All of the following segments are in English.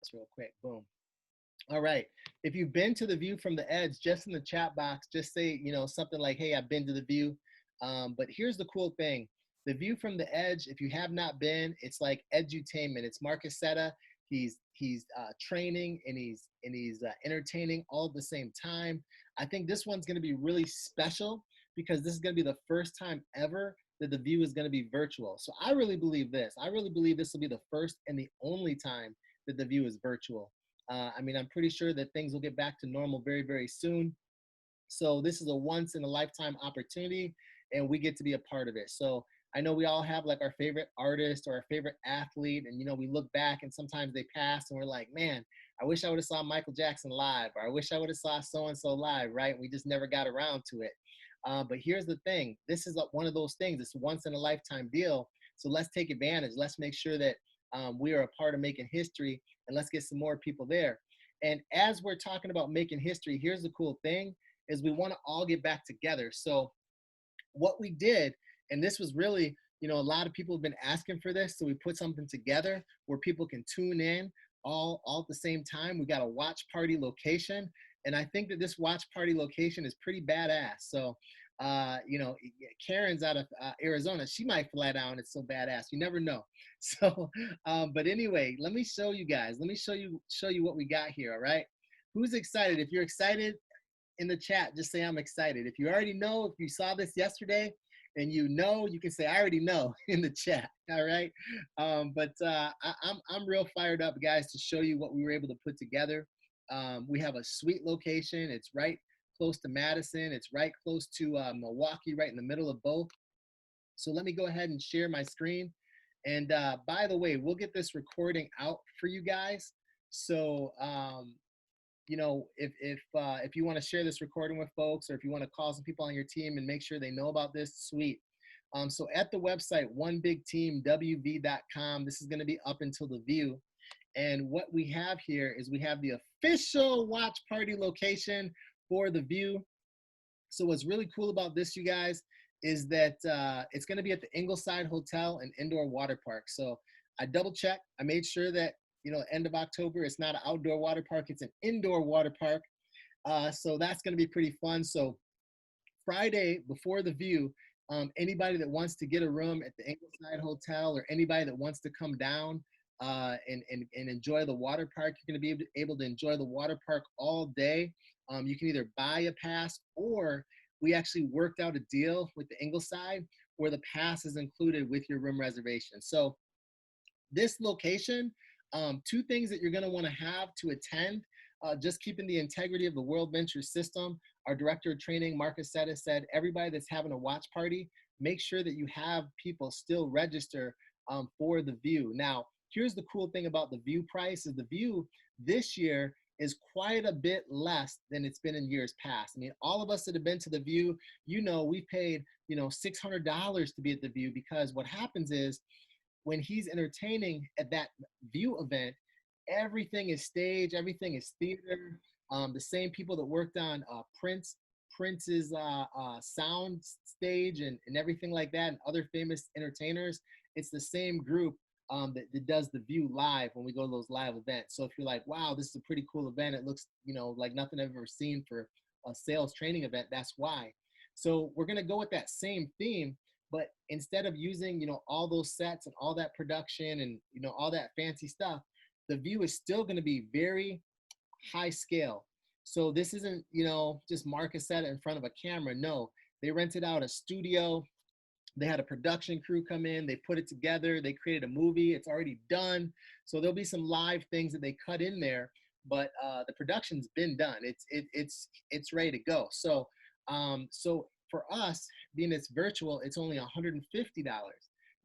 this real quick. Boom. All right. If you've been to the view from the edge, just in the chat box, just say, something like, hey, I've been to the view. But here's the cool thing. The view from the edge, if you have not been, it's like edutainment. It's Marcus Setta. He's training and he's entertaining all at the same time. I think this one's going to be really special because this is going to be the first time ever that the view is going to be virtual. So I really believe this. I really believe this will be the first and the only time that the view is virtual. I mean, I'm pretty sure that things will get back to normal very, very soon. So this is a once in a lifetime opportunity, and we get to be a part of it. So I know we all have like our favorite artist or our favorite athlete, and we look back and sometimes they pass, and we're like, man, I wish I would have saw Michael Jackson live, or I wish I would have saw so and so live, right? We just never got around to it. But here's the thing: this is one of those things. It's a once in a lifetime deal. So let's take advantage. Let's make sure that we are a part of making history, and let's get some more people there. And as we're talking about making history, here's the cool thing: is we want to all get back together. So what we did, and this was really, a lot of people have been asking for this, so we put something together where people can tune in all at the same time. We got a watch party location, and I think that this watch party location is pretty badass. So Karen's out of Arizona. She might fly down. It's so badass. You never know. So, but anyway, let me show you guys. Let me show you what we got here. All right. Who's excited? If you're excited, in the chat, just say I'm excited. If you already know, if you saw this yesterday and you can say I already know in the chat. All right. I'm real fired up, guys, to show you what we were able to put together. We have a sweet location. It's right close to Madison. It's right close to Milwaukee, right in the middle of both. So let me go ahead and share my screen. And by the way, we'll get this recording out for you guys. So if you want to share this recording with folks, or if you want to call some people on your team and make sure they know about this, sweet. So at the website, onebigteamwv.com, this is going to be up until the view. And what we have here is we have the official watch party location for the view. So what's really cool about this, you guys, is that it's going to be at the Ingleside Hotel and Indoor Water Park. So I double checked. I made sure that end of October, it's not an outdoor water park, it's an indoor water park. So that's going to be pretty fun. So Friday before the view, anybody that wants to get a room at the Ingleside Hotel, or anybody that wants to come down and enjoy the water park, you're going to be able to enjoy the water park all day. You can either buy a pass, or we actually worked out a deal with the Ingleside where the pass is included with your room reservation. So this location, two things that you're going to want to have to attend, just keeping the integrity of the World Venture System. Our director of training, Marcus Setta, said everybody that's having a watch party, make sure that you have people still register for the view. Now, here's the cool thing about the view price: is the view this year is quite a bit less than it's been in years past. I mean, all of us that have been to the view, we paid, $600 to be at the view, because what happens is, when he's entertaining at that view event, everything is stage, everything is theater. The same people that worked on Prince's sound stage and everything like that, and other famous entertainers, it's the same group that does the view live when we go to those live events. So if you're like, wow, this is a pretty cool event, it looks like nothing I've ever seen for a sales training event, that's why. So we're going to go with that same theme, but instead of using all those sets and all that production and all that fancy stuff, the view is still going to be very high scale. So this isn't just Marcus Setta in front of a camera. No, they rented out a studio. They had a production crew come in, they put it together, they created a movie, it's already done. So there'll be some live things that they cut in there, but the production's been done. It's ready to go. So for us, being it's virtual, it's only $150.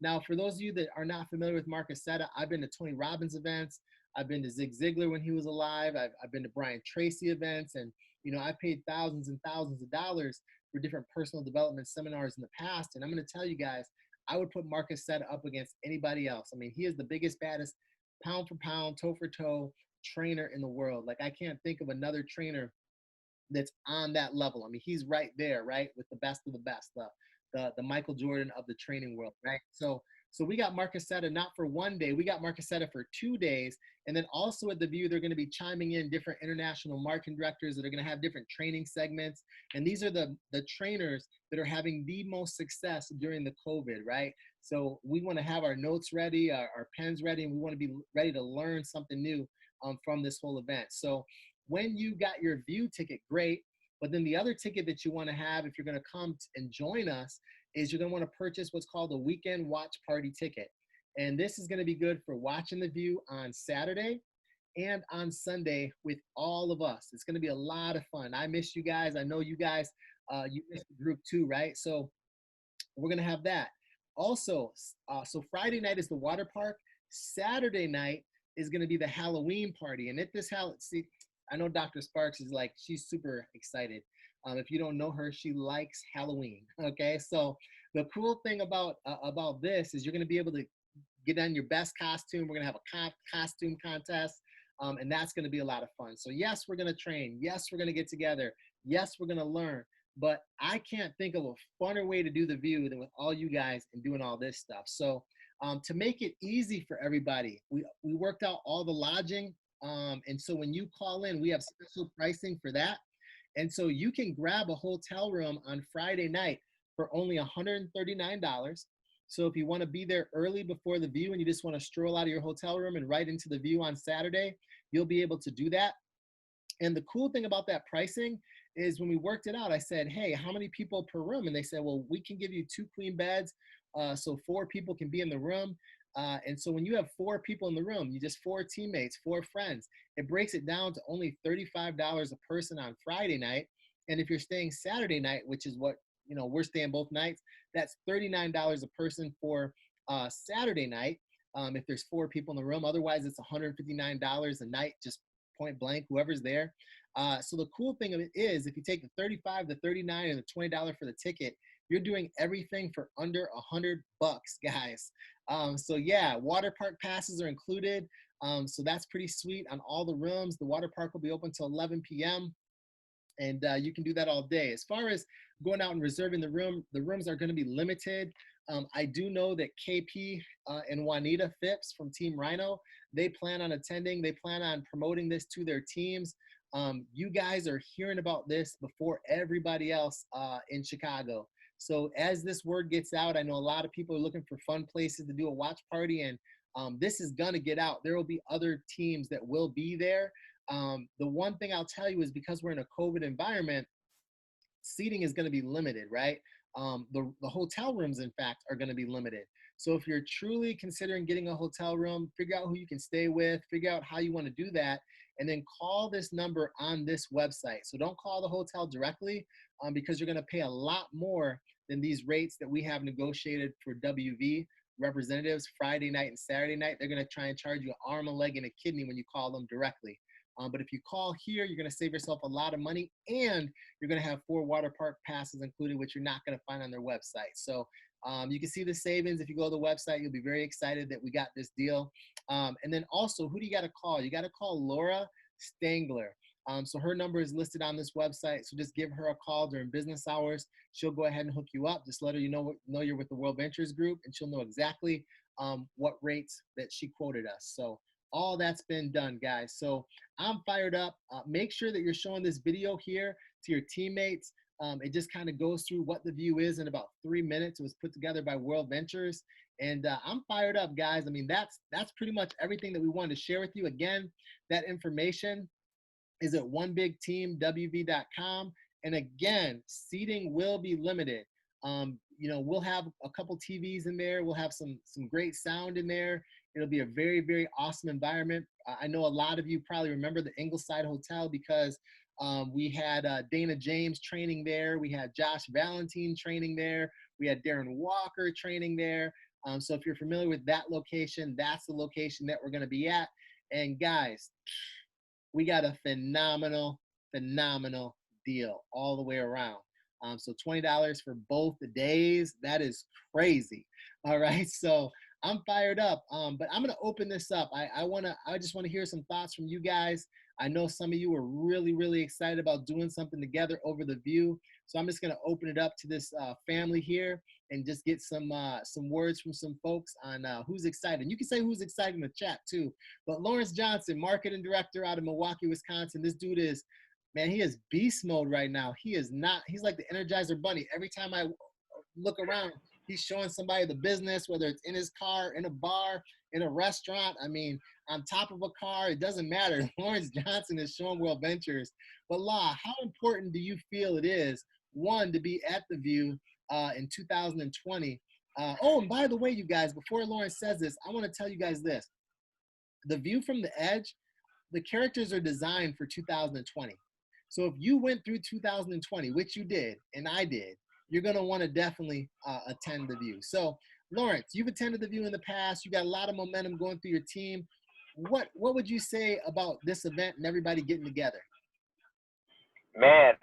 Now, for those of you that are not familiar with Marcus Setta, I've been to Tony Robbins events. I've been to Zig Ziglar when he was alive. I've been to Brian Tracy events, and I paid thousands and thousands of dollars for different personal development seminars in the past. And I'm going to tell you guys, I would put Marcus Setta up against anybody else. I mean, he is the biggest, baddest, pound for pound, toe for toe trainer in the world. Like, I can't think of another trainer that's on that level. I mean, he's right there, right, with the best of the best, the Michael Jordan of the training world, right? So we got Marquesetta not for 1 day, we got Marquesetta for 2 days. And then also at the View, they're going to be chiming in different international marketing directors that are going to have different training segments. And these are the trainers that are having the most success during the COVID, right? So we want to have our notes ready, our pens ready, and we want to be ready to learn something new from this whole event. So when you got your View ticket, great. But then the other ticket that you want to have if you're going to come and join us is you're going to want to purchase what's called a weekend watch party ticket. And this is going to be good for watching the View on Saturday and on Sunday with all of us. It's going to be a lot of fun. I miss you guys. I know you guys, you missed the group too, right? So we're going to have that. Also, so Friday night is the water park. Saturday night is going to be the Halloween party. And at this see, I know Dr. Sparks is like, she's super excited. If you don't know her, she likes Halloween. Okay, so the cool thing about this is you're going to be able to get on your best costume. We're going to have a costume contest, and that's going to be a lot of fun. So yes, we're going to train. Yes, we're going to get together. Yes, we're going to learn. But I can't think of a funner way to do the View than with all you guys and doing all this stuff. So to make it easy for everybody, we worked out all the lodging. And so when you call in, we have special pricing for that. And so you can grab a hotel room on Friday night for only $139. So if you want to be there early before the View and you just want to stroll out of your hotel room and right into the View on Saturday, you'll be able to do that. And the cool thing about that pricing is when we worked it out, I said, hey, how many people per room? And they said, well, we can give you 2 queen beds. So 4 people can be in the room. And so when you have 4 people in the room, you just 4 teammates, 4 friends, it breaks it down to only $35 a person on Friday night. And if you're staying Saturday night, which is what, you know, we're staying both nights, that's $39 a person for Saturday night. If there's 4 people in the room, otherwise it's $159 a night, just point blank, whoever's there. So the cool thing of it is if you take the $35, the $39, and the $20 for the ticket, you're doing everything for under $100, guys. So yeah, water park passes are included. So that's pretty sweet on all the rooms. The water park will be open till 11 p.m. And you can do that all day. As far as going out and reserving the rooms are going to be limited. I do know that KP and Juanita Phipps from Team Rhino, they plan on attending. They plan on promoting this to their teams. You guys are hearing about this before everybody else in Chicago. So as this word gets out, I know a lot of people are looking for fun places to do a watch party, and this is gonna get out. There will be other teams that will be there. The one thing I'll tell you is because we're in a COVID environment, seating is gonna be limited, right? The hotel rooms, in fact, are gonna be limited. So if you're truly considering getting a hotel room, figure out who you can stay with, figure out how you wanna do that, and then call this number on this website. So don't call the hotel directly because you're gonna pay a lot more than these rates that we have negotiated for WV representatives Friday night and Saturday night. They're gonna try and charge you an arm, a leg, and a kidney when you call them directly. But if you call here, you're gonna save yourself a lot of money, and you're gonna have 4 water park passes included, which you're not gonna find on their website. So you can see the savings. If you go to the website, you'll be very excited that we got this deal. And then also, who do you gotta call? You gotta call Laura Stangler. So her number is listed on this website. So just give her a call during business hours. She'll go ahead and hook you up. Just let her know you're with the World Ventures Group, and she'll know exactly what rates that she quoted us. So all that's been done, guys. So I'm fired up. Make sure that you're showing this video here to your teammates. It just kind of goes through what the View is in about 3 minutes. It was put together by World Ventures. And I'm fired up, guys. I mean, that's pretty much everything that we wanted to share with you. Again, that information is at onebigteamwv.com. And again, seating will be limited. You know, we'll have a couple TVs in there. We'll have some great sound in there. It'll be a very, very awesome environment. I know a lot of you probably remember the Ingleside Hotel because we had Dana James training there. We had Josh Valentine training there. We had Darren Walker training there. So if you're familiar with that location, that's the location that we're going to be at. And guys, we got a phenomenal deal all the way around. So $20 for both the days. That is crazy. All right. So I'm fired up. But I'm gonna open this up. I just want to hear some thoughts from you guys. I know some of you are really, really excited about doing something together over the view. So I'm just gonna open it up to this family here and just get some words from some folks on who's excited. And you can say who's excited in the chat too. But Lawrence Johnson, marketing director out of Milwaukee, Wisconsin. This dude is, man, he is beast mode right now. He is not. He's like the Energizer Bunny. Every time I look around, he's showing somebody the business, whether it's in his car, in a bar, in a restaurant. I mean, on top of a car, it doesn't matter. Lawrence Johnson is showing World Ventures. But La, how important do you feel it is, one, to be at the View in 2020? Oh, and by the way, you guys, before Lawrence says this, I want to tell you guys this. The View from the Edge, the characters are designed for 2020. So if you went through 2020, which you did, and I did, you're going to want to definitely attend the View. So Lawrence, you've attended the View in the past. You got a lot of momentum going through your team. What would you say about this event and everybody getting together? Man,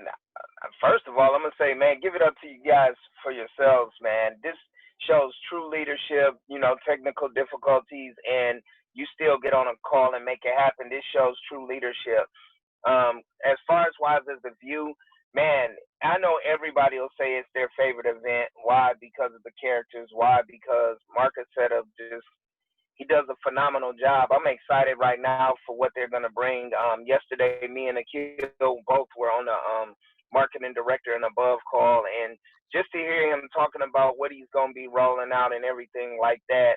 first of all, I'm gonna say, man, give it up to you guys for yourselves, man. This shows true leadership. Technical difficulties, and you still get on a call and make it happen. This shows true leadership. As far as why there's the View, man, I know everybody will say it's their favorite event. Why? Because of the characters. Why? Because Marcus Setup just he does a phenomenal job. I'm excited right now for what they're gonna bring. Yesterday, me and Akil both were on the marketing director and above call, and just to hear him talking about what he's gonna be rolling out and everything like that,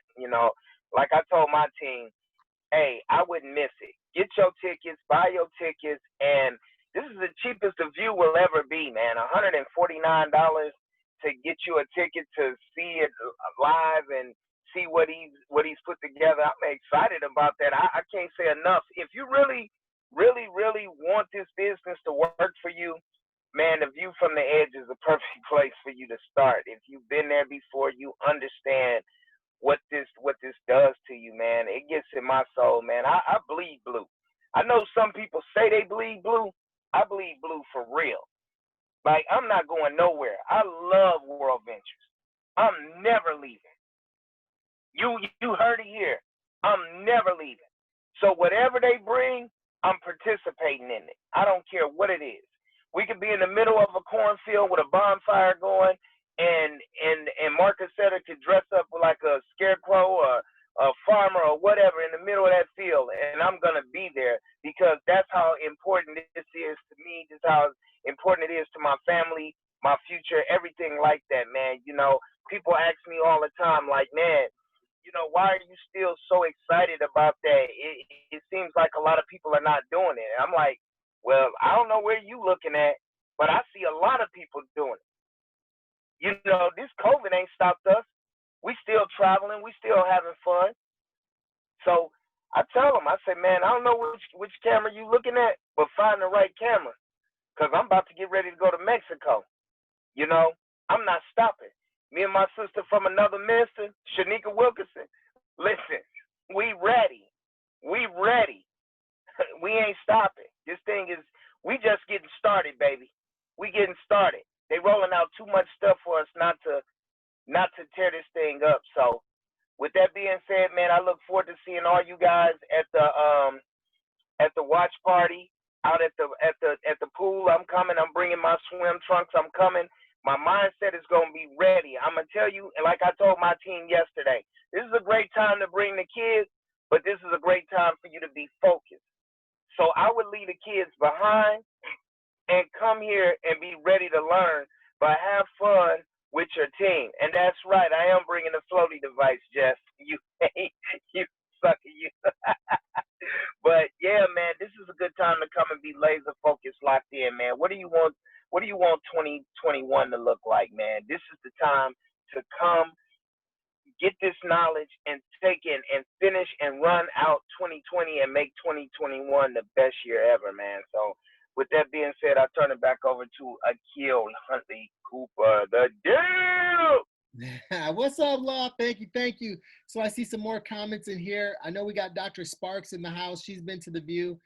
like I told my team, hey, I wouldn't miss it. Get your tickets, buy your tickets, and this is the cheapest the View will ever be, man. $149 to get you a ticket to see it live and see what he's put together. I'm excited about that. I can't say enough. If you really, really, really want this business to work for you, man, the View from the Edge is a perfect place for you to start. If you've been there before, you understand what this does to you, man. It gets in my soul, man. I bleed blue. I know some people say they bleed blue. I bleed blue for real. Like, I'm not going nowhere. I love World Ventures. I'm never leaving. You heard it here. I'm never leaving. So whatever they bring, I'm participating in it. I don't care what it is. We could be in the middle of a cornfield with a bonfire going, and Marcus Setter could dress up like a scarecrow or a farmer or whatever in the middle of that field, and I'm gonna be there because that's how important this is to me. This is how important it is to my family, my future, everything like that, man. People ask me all the time, like, man, why are you still so excited about that? It seems like a lot of people are not doing it. I'm like, well, I don't know where you looking at, but I see a lot of people doing it. This COVID ain't stopped us. We still traveling. We still having fun. So I tell them, I say, man, I don't know which camera you looking at, but find the right camera, because I'm about to get ready to go to Mexico. I'm not stopping. Me and my sister from another mister, Shanika Wilkinson, listen, we ready. We ready. We ain't stopping. This thing is, we just getting started, baby. We getting started. They rolling out too much stuff for us not to tear this thing up. So with that being said, man, I look forward to seeing all you guys at the watch party out at the pool. I'm coming. I'm bringing my swim trunks. I'm coming. My mindset is going to be ready. I'm going to tell you, and like I told my team yesterday, this is a great time to bring the kids, but this is a great time for you to be focused. So I would leave the kids behind and come here and be ready to learn, but have fun with your team. And that's right, I am bringing a floaty device, Jeff. You sucker, you. But yeah, man, this is a good time to come and be laser focused, locked in, man. What do you want? What do you want 2021 to look like, man? This is the time to come, get this knowledge, and take in and finish and run out 2020 and make 2021 the best year ever, man. So with that being said, I turn it back over to Akil Huntley-Cooper, the dude. What's up, Law? Thank you, thank you. So I see some more comments in here. I know we got Dr. Sparks in the house. She's been to the View.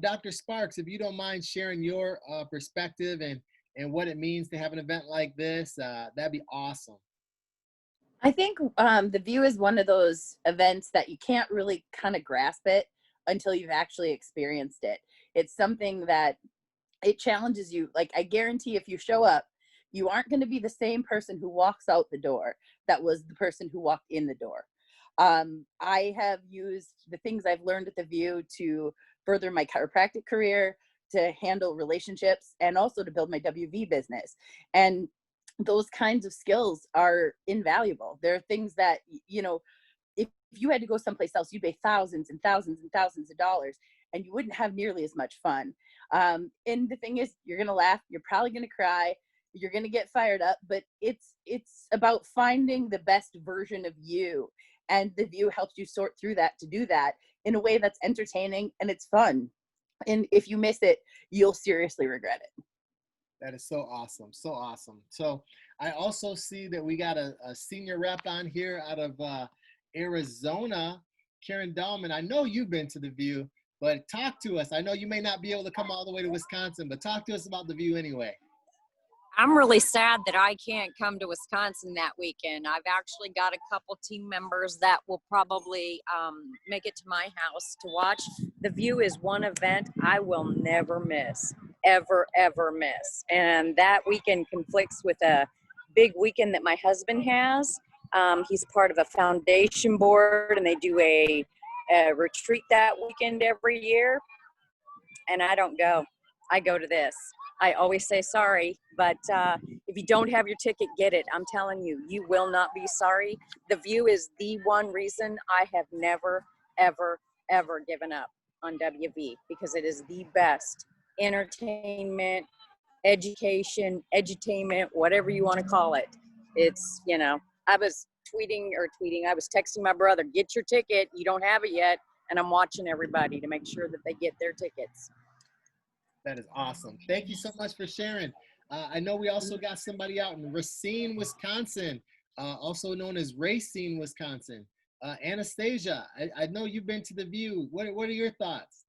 Dr. Sparks, if you don't mind sharing your perspective and what it means to have an event like this, that'd be awesome. I think the View is one of those events that you can't really kind of grasp it until you've actually experienced it. It's something that it challenges you. Like, I guarantee if you show up, you aren't going to be the same person who walks out the door that was the person who walked in the door. I have used the things I've learned at the View to further my chiropractic career, to handle relationships, and also to build my WV business. And those kinds of skills are invaluable. There are things that, you know, if you had to go someplace else, you'd pay thousands and thousands and thousands of dollars, and you wouldn't have nearly as much fun. And the thing is, you're gonna laugh, you're probably gonna cry, you're gonna get fired up, but it's about finding the best version of you. And the View helps you sort through that, to do that in a way that's entertaining and it's fun. And if you miss it, you'll seriously regret it. That is so awesome. So awesome. So I also see that we got a senior rep on here out of Arizona, Karen Dahlman. I know you've been to the View, but talk to us. I know you may not be able to come all the way to Wisconsin, but talk to us about the View anyway. I'm really sad that I can't come to Wisconsin that weekend. I've actually got a couple team members that will probably make it to my house to watch. The View is one event I will never miss, ever, ever miss. And that weekend conflicts with a big weekend that my husband has. He's part of a foundation board, and they do a retreat that weekend every year. And I don't go. I go to this. I always say sorry, but if you don't have your ticket, get it. I'm telling you, you will not be sorry. The View is the one reason I have never, ever, ever given up on WV, because it is the best entertainment, education, edutainment, whatever you want to call it. It's, you know, I was I was texting my brother, get your ticket. You don't have it yet. And I'm watching everybody to make sure that they get their tickets. That is awesome. Thank you so much for sharing. I know we also got somebody out in Racine, Wisconsin, also known as Racine, Wisconsin. Anastasia, I know you've been to the View. What are your thoughts?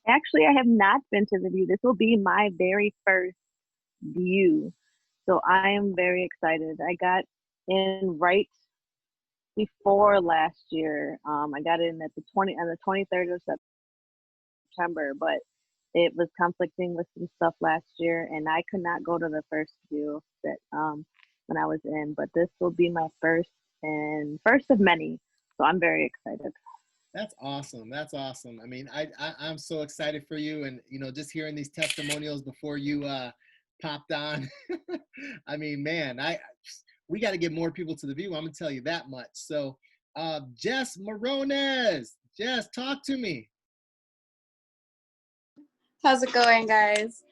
Actually, I have not been to the View. This will be my very first View. So I am very excited. I got in right before last year. I got in at on the 23rd of September, but it was conflicting with some stuff last year, and I could not go to the first View that when I was in. But this will be my first of many. So I'm very excited. That's awesome. That's awesome. I mean, I'm so excited for you, and you know, just hearing these testimonials before you popped on. I mean, man, we got to get more people to the View. I'm gonna tell you that much. So, Jess Morones, Jess, talk to me. How's it going, guys?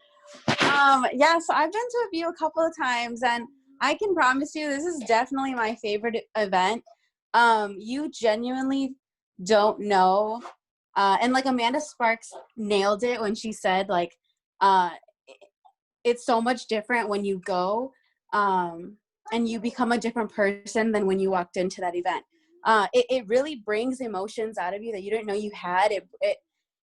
Yeah, so I've been to a View a couple of times, and I can promise you this is definitely my favorite event. You genuinely don't know, and like Amanda Sparks nailed it when she said, like, it's so much different when you go, and you become a different person than when you walked into that event. It really brings emotions out of you that you didn't know you had.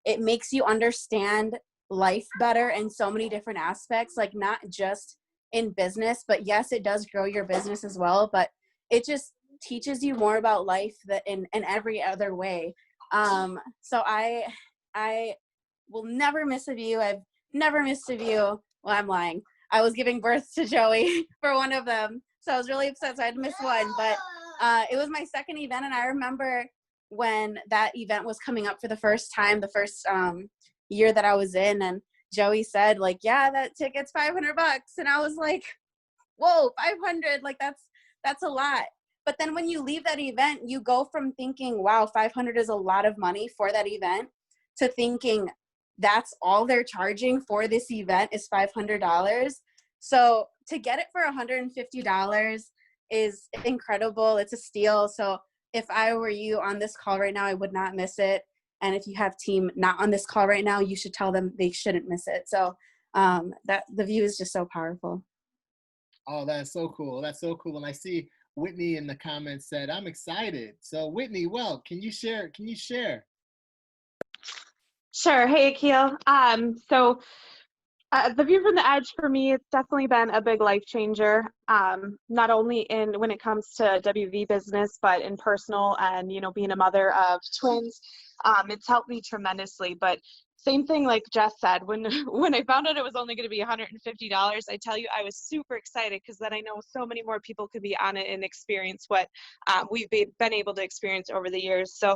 It makes you understand life better in so many different aspects, like not just in business, but yes, it does grow your business as well, but it just teaches you more about life that in every other way. So I will never miss a View. I've never missed a View. Well, I'm lying. I was giving birth to Joey for one of them, so I was really upset, so I had to miss one, but it was my second event, and I remember when that event was coming up for the first time, the first year that I was in, and Joey said, like, yeah, that ticket's $500. And I was like, whoa, 500, like that's a lot. But then when you leave that event, you go from thinking, wow, 500 is a lot of money for that event, to thinking that's all they're charging for this event is $500. So to get it for $150 is incredible. It's a steal. So if I were you on this call right now, I would not miss it. And if you have team not on this call right now, you should tell them they shouldn't miss it. So that the View is just so powerful. Oh, that's so cool. That's so cool. And I see Whitney in the comments said, I'm excited. So Whitney, well, can you share? Sure. Hey, Akil. So The view from the edge for me, it's definitely been a big life changer. Not only in when it comes to WV business, but in personal and being a mother of twins. It's helped me tremendously. But same thing like Jess said, when when I found out it was only going to be $150, I tell you I was super excited because then I know so many more people could be on it and experience what we've been able to experience over the years. So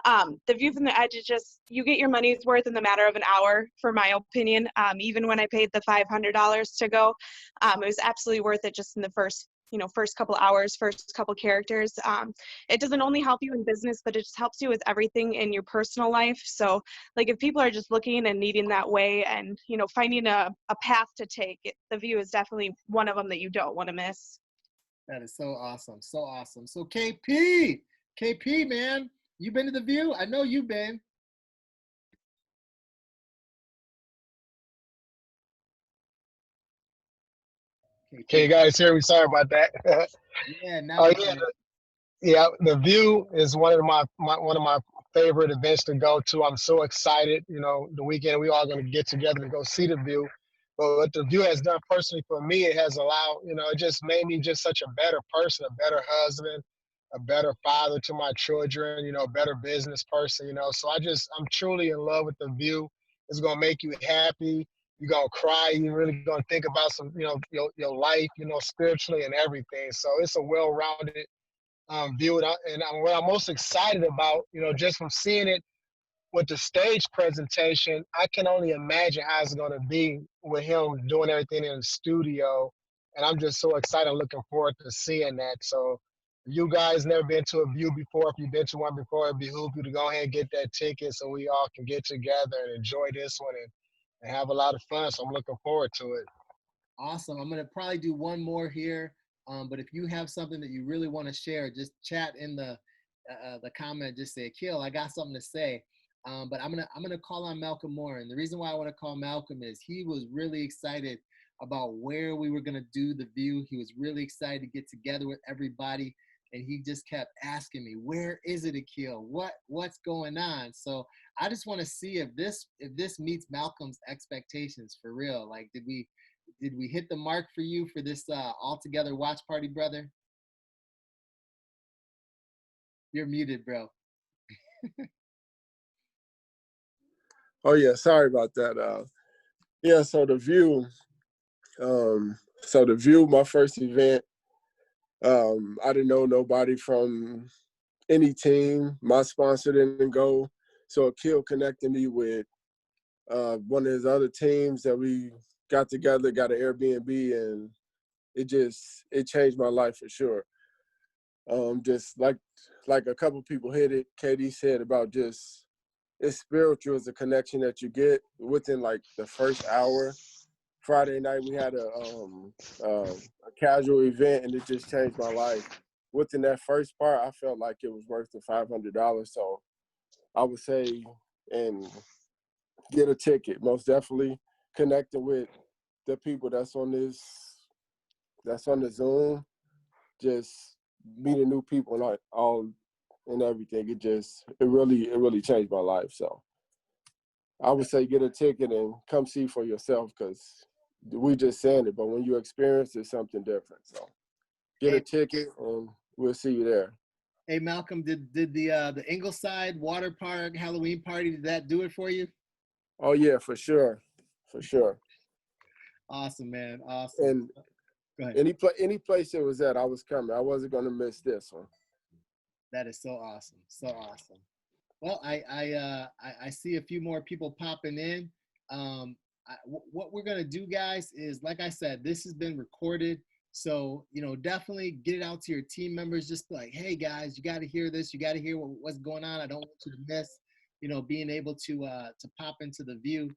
the view from the edge is just you get your money's worth in the matter of an hour, for my opinion. Even when I paid the $500 to go, it was absolutely worth it just in the first couple hours, first couple characters. It doesn't only help you in business, but it just helps you with everything in your personal life. So like if people are just looking and needing that way and finding a path to take, the view is definitely one of them that you don't want to miss. That is so awesome. So awesome. So KP, man, you been to the view? I know you've been. Can you guys hear me? Sorry about that. Yeah, now Oh we yeah, can. yeah. The View is one of my favorite events to go to. I'm so excited. The weekend we all going to get together to go see The View. But what The View has done personally for me, it has allowed, it just made me just such a better person, a better husband, a better father to my children, a better business person, So I'm truly in love with The View. It's going to make you happy. You're going to cry. You're really going to think about some, your life, spiritually and everything. So it's a well-rounded view. What I'm most excited about, just from seeing it with the stage presentation, I can only imagine how it's going to be with him doing everything in the studio. And I'm just so excited, looking forward to seeing that. So if you guys never been to a view before, if you've been to one before, it behooves you to go ahead and get that ticket so we all can get together and enjoy this one and have a lot of fun. So I'm looking forward to it. Awesome. I'm gonna probably do one more here. But if you have something that you really want to share, just chat in the comment. Just say, "Kill, I got something to say." But I'm gonna call on Malcolm more, and the reason why I want to call Malcolm is he was really excited about where we were gonna do the view. He was really excited to get together with everybody, and he just kept asking me, "Where is it, Akil? What's going on?" So I just want to see if this meets Malcolm's expectations for real. Like, did we hit the mark for you for this all together watch party, brother? You're muted, bro. Oh yeah, sorry about that. Yeah, so the view, my first event. I didn't know nobody from any team. My sponsor didn't go, so Akil connected me with one of his other teams that we got together, got an Airbnb, and it changed my life for sure. Just like a couple people hit it. Katie said about just it's spiritual. It's a connection that you get within like the first hour. Friday night we had a casual event and it just changed my life. Within that first part, I felt like it was worth the $500. So I would say and get a ticket. Most definitely connecting with the people that's on the Zoom. Just meeting new people and all and everything. It really changed my life. So I would say get a ticket and come see for yourself because we just saying it, but when you experience it's something different. So get a Hey, ticket and we'll see you there. hey, Malcolm, did the Ingleside Water Park Halloween party, did that do it for you? Oh yeah, for sure. For sure. Awesome, man. Awesome. And Go ahead. any place it was at, I was coming. I wasn't gonna miss this one. That is so awesome. So awesome. Well, I see a few more people popping in. What we're gonna do, guys, is like I said, this has been recorded. So definitely get it out to your team members. Just be like, hey guys, you got to hear this. You got to hear what's going on. I don't want you to miss, being able to pop into the view.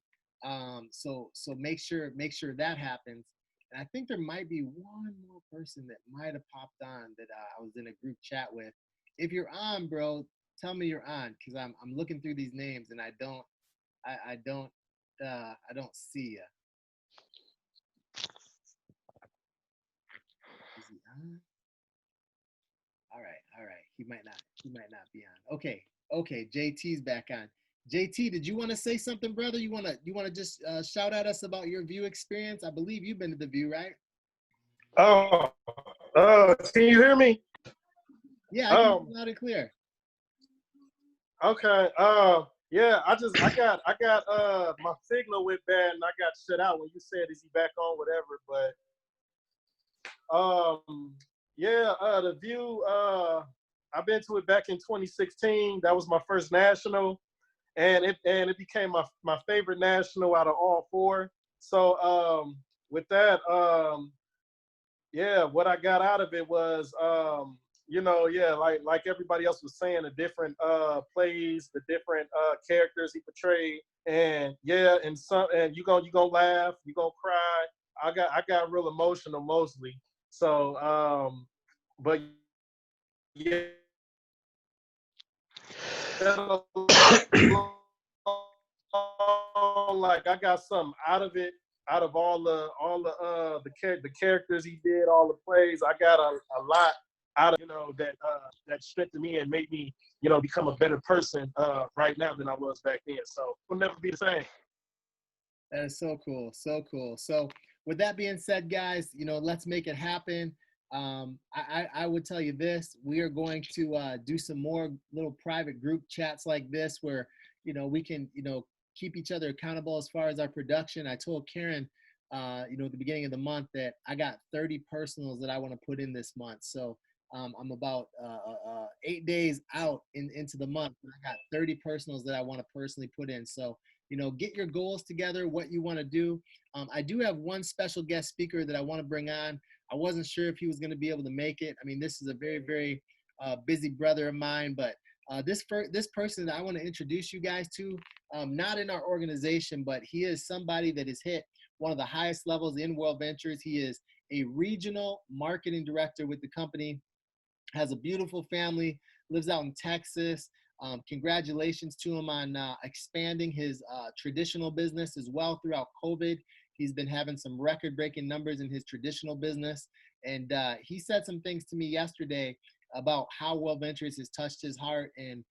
So make sure that happens. And I think there might be one more person that might have popped on that I was in a group chat with. If you're on, bro, tell me you're on because I'm looking through these names and I don't see you. Is he on? All right. He might not be on. Okay. JT's back on. JT, did you want to say something, brother? You wanna just shout at us about your view experience? I believe you've been to the view, right? Oh, can you hear me? Yeah, I can hear you loud and clear. Okay. Yeah, I got my signal went bad and I got shut out when you said is he back on, whatever. But yeah, the view, I've been to it back in 2016. That was my first national, and it became my favorite national out of all four. So with that, yeah, what I got out of it was yeah, like everybody else was saying, the different plays, the different characters he portrayed, and yeah, and you gonna laugh, you gonna cry. I got real emotional mostly. So but yeah, like I got something out of it, out of all the characters he did, all the plays. I got a lot out of that strengthened me and made me become a better person right now than I was back then. So we'll never be the same. That is so cool, so cool. So with that being said, guys, let's make it happen. I would tell you this: we are going to do some more little private group chats like this, where we can keep each other accountable as far as our production. I told Karen, at the beginning of the month that I got 30 personals that I want to put in this month. So I'm about 8 days out into the month. I got 30 personals that I want to personally put in. So get your goals together, what you want to do. I do have one special guest speaker that I want to bring on. I wasn't sure if he was going to be able to make it. I mean, this is a very, very busy brother of mine, but this person that I want to introduce you guys to, not in our organization, but he is somebody that has hit one of the highest levels in World Ventures. He is a regional marketing director with the company, has a beautiful family, lives out in Texas. Congratulations to him on expanding his traditional business as well throughout COVID. He's been having some record-breaking numbers in his traditional business. And he said some things to me yesterday about how World Ventures has touched his heart and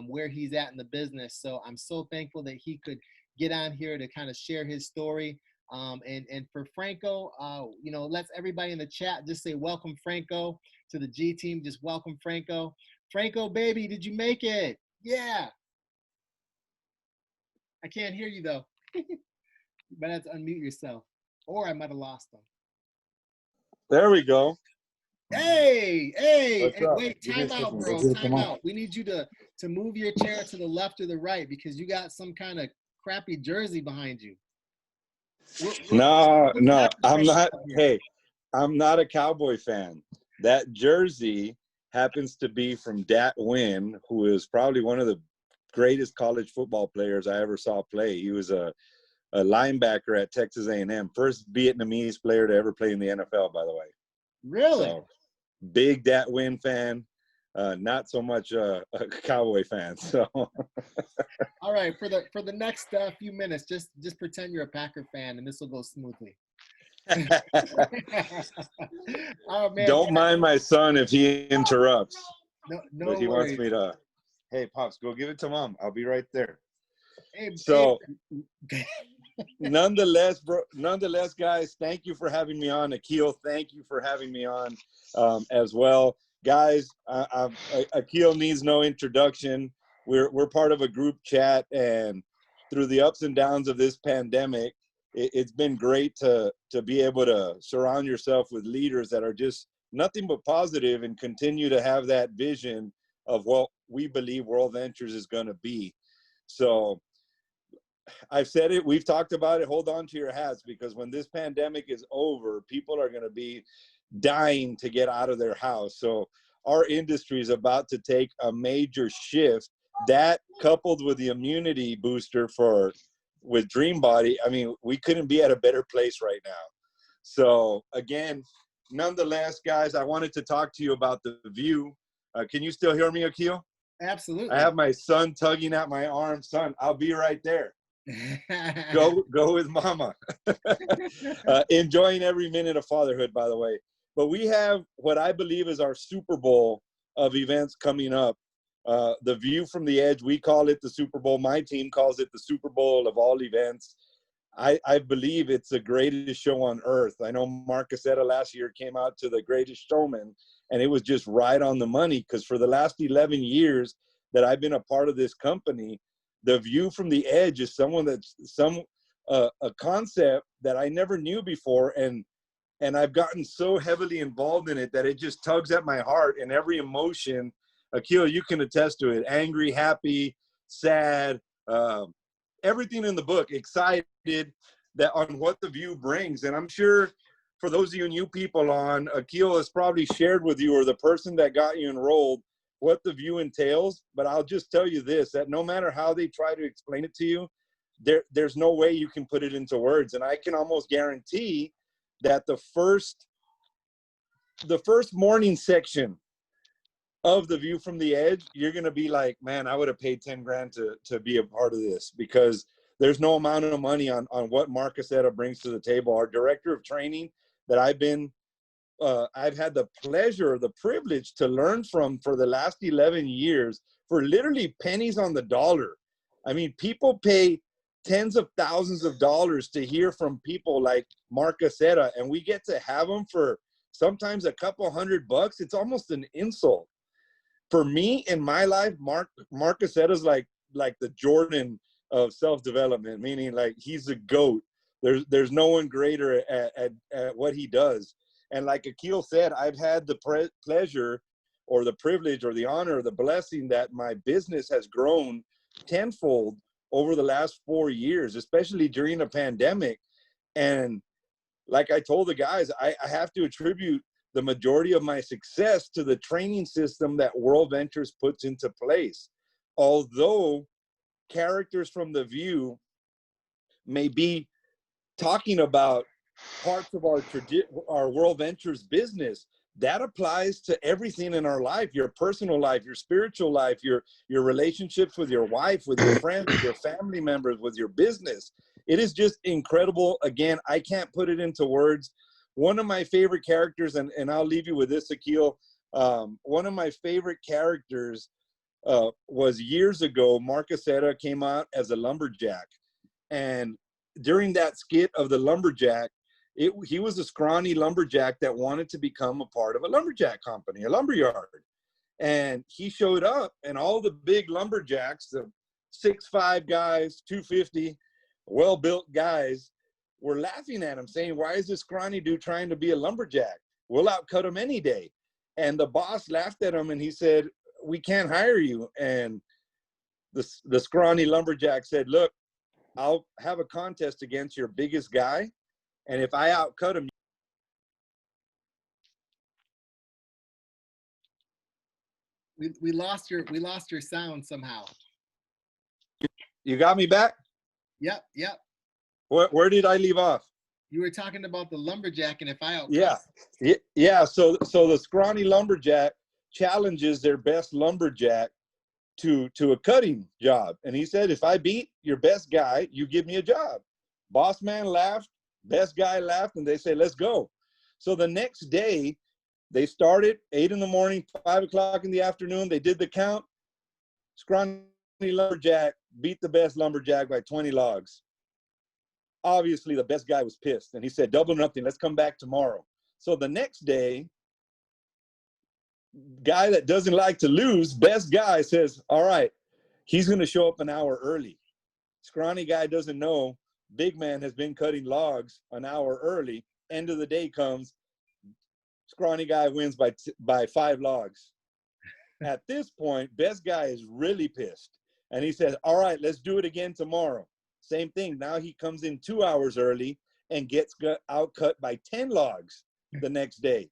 where he's at in the business. So I'm so thankful that he could get on here to kind of share his story. And for Franco, let's everybody in the chat just say welcome, Franco, to the G team. Just welcome, Franco. Franco, baby, did you make it? Yeah. I can't hear you though. You might have to unmute yourself, or I might have lost them. There we go. Hey, wait, time out, bro. Time out. We need you to move your chair to the left or the right because you got some kind of crappy jersey behind you. No, I'm not. Hey, I'm not a Cowboy fan. That jersey happens to be from Dat Nguyen, who is probably one of the greatest college football players I ever saw play. He was a linebacker at Texas A&M, first Vietnamese player to ever play in the NFL, by the way. Really? So, big Dat Nguyen fan, not so much a Cowboy fan. So. All right, for the next few minutes, just pretend you're a Packer fan, and this will go smoothly. Oh man! Don't mind my son if he interrupts. No but he worries. wants me to. Hey, pops, go give it to mom. I'll be right there. Hey, so, nonetheless, guys, thank you for having me on. Akil, thank you for having me on as well, guys. Akil needs no introduction. We're part of a group chat, and through the ups and downs of this pandemic, it's been great to be able to surround yourself with leaders that are just nothing but positive and continue to have that vision of what we believe World Ventures is going to be. So I've said it, we've talked about it, hold on to your hats, because when this pandemic is over, people are going to be dying to get out of their house. So our industry is about to take a major shift. That coupled with the immunity booster with Dream Body, I mean, we couldn't be at a better place right now. So again, nonetheless, guys, I wanted to talk to you about the view. Can you still hear me, Akil? Absolutely. I have my son tugging at my arm. Son, I'll be right there. Go with mama. Enjoying every minute of fatherhood, by the way. But we have what I believe is our Super Bowl of events coming up The view from the edge, we call it the Super Bowl. My team calls it the Super Bowl of all events. I believe it's the greatest show on earth. I know Mark Cassetta last year came out to The Greatest Showman, and it was just right on the money, because for the last 11 years that I've been a part of this company, the view from the edge is a concept that I never knew before, and I've gotten so heavily involved in it that it just tugs at my heart, and every emotion, Akil, you can attest to it, angry, happy, sad, everything in the book, excited that on what the view brings. And I'm sure for those of you new people on, Akil has probably shared with you, or the person that got you enrolled, what the view entails. But I'll just tell you this, that no matter how they try to explain it to you, there's no way you can put it into words. And I can almost guarantee that the first morning section of the view from the edge, you're going to be like, man, I would have paid 10 grand to be a part of this, because there's no amount of money on what Mark Cassetta brings to the table. Our director of training that I've had the pleasure, the privilege to learn from for the last 11 years, for literally pennies on the dollar. I mean, people pay tens of thousands of dollars to hear from people like Mark Cassetta, and we get to have them for sometimes a couple $100. It's almost an insult. For me in my life, Mark Cassetta's like the Jordan of self-development, meaning like he's a GOAT. There's no one greater at what he does. And like Akil said, I've had the pleasure or the privilege or the honor or the blessing that my business has grown tenfold over the last 4 years, especially during a pandemic. And like I told the guys, I have to attribute the majority of my success to the training system that World Ventures puts into place. Although characters from the view may be talking about parts of our World Ventures business, that applies to everything in our life, your personal life, your spiritual life, your relationships with your wife, with your friends, with your family members, with your business. It is just incredible. Again, I can't put it into words. One of my favorite characters, and I'll leave you with this, Akil. One of my favorite characters was years ago, Mark Cassetta came out as a lumberjack. And during that skit of the lumberjack, he was a scrawny lumberjack that wanted to become a part of a lumberjack company, a lumberyard. And he showed up, and all the big lumberjacks, the 6'5" guys, 250, well-built guys, were laughing at him, saying, why is this scrawny dude trying to be a lumberjack? We'll outcut him any day. And the boss laughed at him, and he said, we can't hire you. And the scrawny lumberjack said, look, I'll have a contest against your biggest guy, and if I outcut him. We lost your sound somehow. You got me back? Yep. Where did I leave off? You were talking about the lumberjack, and if I outcut. Yeah. So the scrawny lumberjack challenges their best lumberjack to a cutting job, and he said, if I beat your best guy, you give me a job. Boss man laughed, best guy laughed, and they say, let's go. So the next day, they started 8 in the morning, 5 o'clock in the afternoon. They did the count. Scrawny lumberjack beat the best lumberjack by 20 logs. Obviously, the best guy was pissed, and he said, double or nothing, let's come back tomorrow. So the next day, guy that doesn't like to lose, best guy says, all right, he's going to show up an hour early. Scrawny guy doesn't know big man has been cutting logs an hour early. End of the day comes, scrawny guy wins by 5 logs. At this point, best guy is really pissed, and he says, all right, let's do it again tomorrow. Same thing. Now he comes in 2 hours early and gets outcut by 10 logs the next day.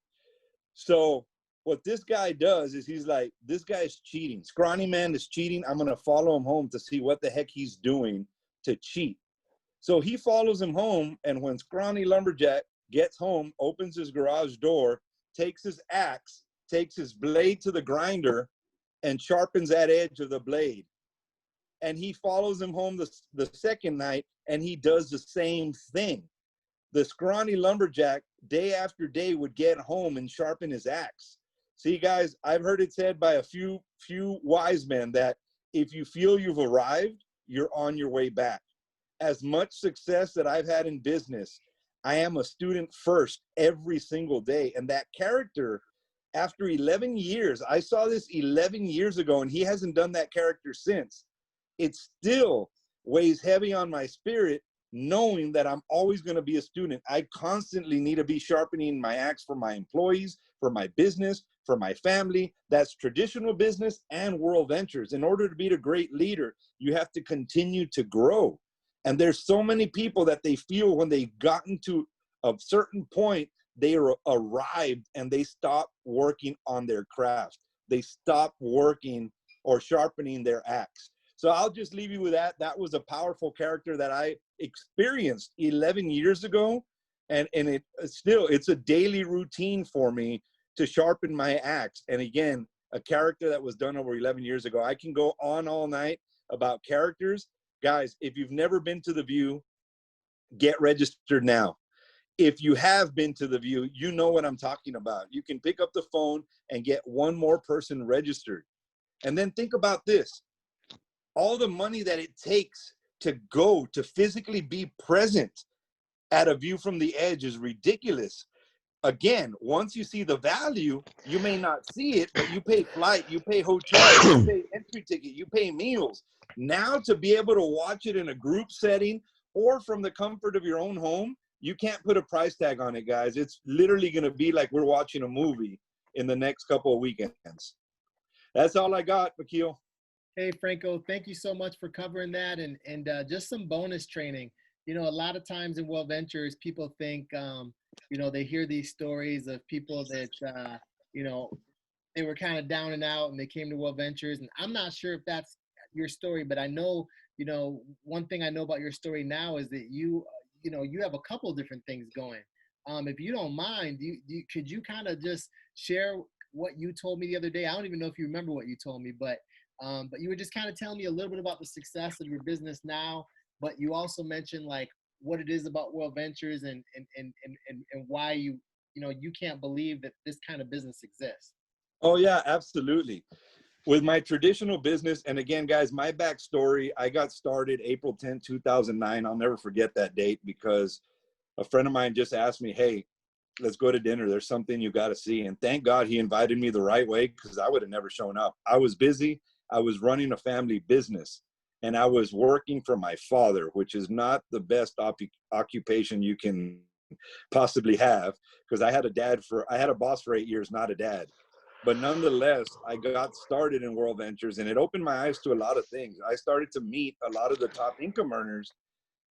So what this guy does is he's like, this guy's cheating. Scrawny man is cheating. I'm going to follow him home to see what the heck he's doing to cheat. So he follows him home, and when scrawny lumberjack gets home, opens his garage door, takes his axe, takes his blade to the grinder, and sharpens that edge of the blade. And he follows him home the second night, and he does the same thing. The scrawny lumberjack, day after day, would get home and sharpen his axe. See, guys, I've heard it said by a few wise men that if you feel you've arrived, you're on your way back. As much success that I've had in business, I am a student first every single day. And that character, after 11 years, I saw this 11 years ago, and he hasn't done that character since. It still weighs heavy on my spirit, knowing that I'm always going to be a student. I constantly need to be sharpening my axe for my employees, for my business, for my family. That's traditional business and World Ventures. In order to be a great leader, you have to continue to grow. And there's so many people that they feel when they've gotten to a certain point, they are arrived and they stop working on their craft. They stop working or sharpening their axe. So I'll just leave you with that. That was a powerful character that I experienced 11 years ago. And it's a daily routine for me to sharpen my axe. And again, a character that was done over 11 years ago. I can go on all night about characters. Guys, if you've never been to The View, get registered now. If you have been to The View, you know what I'm talking about. You can pick up the phone and get one more person registered. And then think about this. All the money that it takes to go to physically be present at A View from the Edge is ridiculous. Again, once you see the value, you may not see it, but you pay flight, you pay hotel, you pay entry ticket, you pay meals. Now to be able to watch it in a group setting or from the comfort of your own home, you can't put a price tag on it, guys. It's literally going to be like we're watching a movie in the next couple of weekends. That's all I got, Vakil. Hey, Franco, thank you so much for covering that. And just some bonus training. You know, a lot of times in World Ventures, people think, you know, they hear these stories of people that, you know, they were kind of down and out and they came to World Ventures. And I'm not sure if that's your story, but I know, you know, one thing I know about your story now is that you know, you have a couple different things going. If you don't mind, could you kind of just share what you told me the other day? I don't even know if you remember what you told me, but you were just kind of telling me a little bit about the success of your business now, but you also mentioned like what it is about World Ventures and why you know, you can't believe that this kind of business exists. Oh yeah, absolutely. With my traditional business, and again, guys, my backstory, I got started April 10, 2009. I'll never forget that date because a friend of mine just asked me, hey, let's go to dinner. There's something you got to see. And thank God he invited me the right way because I would have never shown up. I was busy. I was running a family business and I was working for my father, which is not the best occupation you can possibly have because I had a boss for 8 years, not a dad. But nonetheless, I got started in World Ventures and it opened my eyes to a lot of things. I started to meet a lot of the top income earners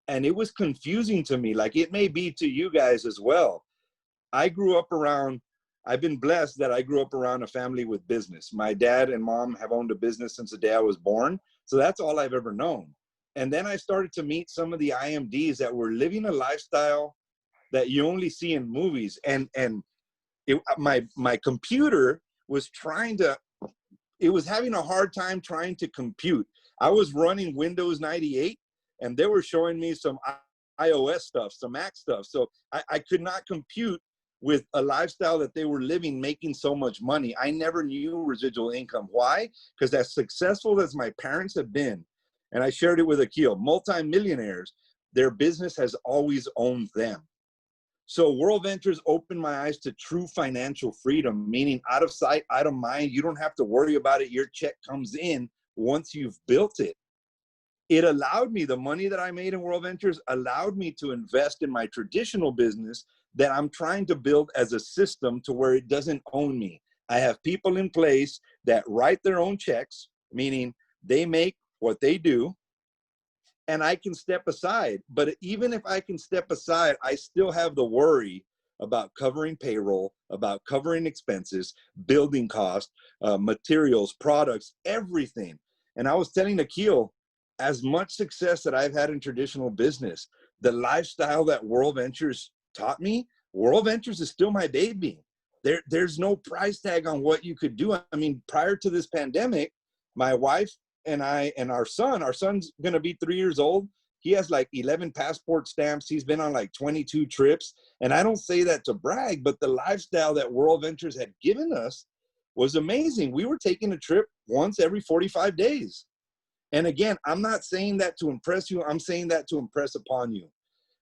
and it was confusing to me, like it may be to you guys as well. I've been blessed that I grew up around a family with business. My dad and mom have owned a business since the day I was born. So that's all I've ever known. And then I started to meet some of the IMDs that were living a lifestyle that you only see in movies. And my computer was it was having a hard time trying to compute. I was running Windows 98 and they were showing me some iOS stuff, some Mac stuff. So I could not compute with a lifestyle that they were living, making so much money. I never knew residual income. Why? Because as successful as my parents have been, and I shared it with Akil, multimillionaires, their business has always owned them. So World Ventures opened my eyes to true financial freedom, meaning out of sight, out of mind. You don't have to worry about it. Your check comes in once you've built it. It allowed me, the money that I made in World Ventures allowed me to invest in my traditional business that I'm trying to build as a system to where it doesn't own me. I have people in place that write their own checks, meaning they make what they do, and I can step aside. But even if I can step aside, I still have the worry about covering payroll, about covering expenses, building costs, materials, products, everything. And I was telling Akil, as much success that I've had in traditional business, the lifestyle that World Ventures taught me, World Ventures is still my baby. There's no price tag on what you could do. I mean, prior to this pandemic, my wife and I and our son's going to be 3 years old. He has like 11 passport stamps. He's been on like 22 trips. And I don't say that to brag, but the lifestyle that World Ventures had given us was amazing. We were taking a trip once every 45 days. And again, I'm not saying that to impress you. I'm saying that to impress upon you.